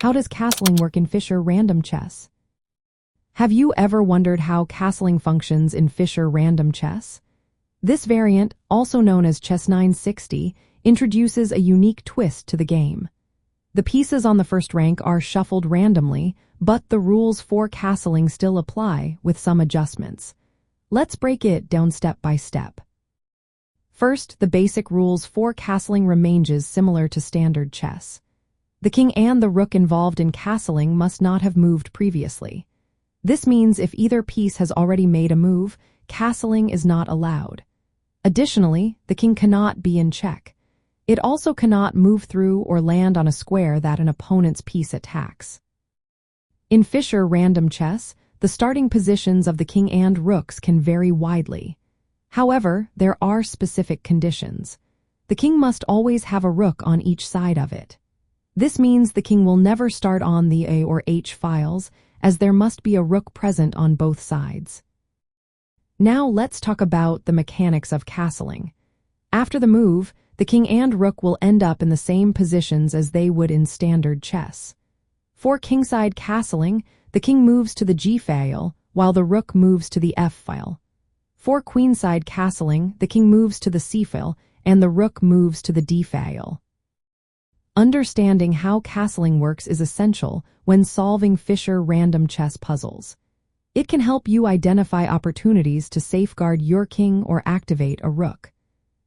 How does castling work in Fischer Random Chess? Have you ever wondered how castling functions in Fischer Random Chess? This variant, also known as Chess 960, introduces a unique twist to the game. The pieces on the first rank are shuffled randomly, but the rules for castling still apply, with some adjustments. Let's break it down step by step. First, the basic rules for castling remains similar to standard chess. The king and the rook involved in castling must not have moved previously. This means if either piece has already made a move, castling is not allowed. Additionally, the king cannot be in check. It also cannot move through or land on a square that an opponent's piece attacks. In Fischer Random Chess, the starting positions of the king and rooks can vary widely. However, there are specific conditions. The king must always have a rook on each side of it. This means the king will never start on the A or H files, as there must be a rook present on both sides. Now let's talk about the mechanics of castling. After the move, the king and rook will end up in the same positions as they would in standard chess. For Kingside castling, the king moves to the G file, while the rook moves to the F file. For Queenside castling, the king moves to the C file, and the rook moves to the D file. Understanding how castling works is essential when solving Fischer Random Chess puzzles. It can help you identify opportunities to safeguard your king or activate a rook.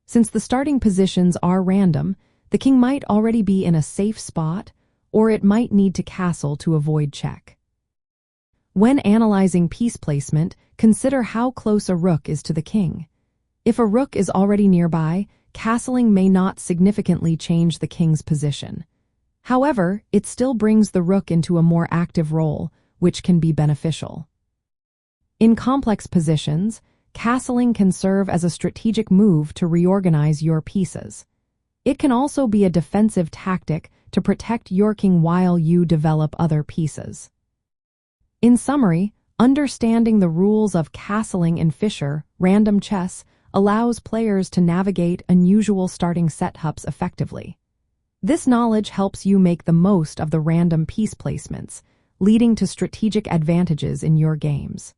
Since the starting positions are random, the king might already be in a safe spot, or it might need to castle to avoid check. When analyzing piece placement, consider how close a rook is to the king. If a rook is already nearby, castling may not significantly change the king's position. However, it still brings the rook into a more active role, which can be beneficial. In complex positions, castling can serve as a strategic move to reorganize your pieces. It can also be a defensive tactic to protect your king while you develop other pieces. In summary, understanding the rules of castling in Fischer Random Chess allows players to navigate unusual starting setups effectively. This knowledge helps you make the most of the random piece placements, leading to strategic advantages in your games.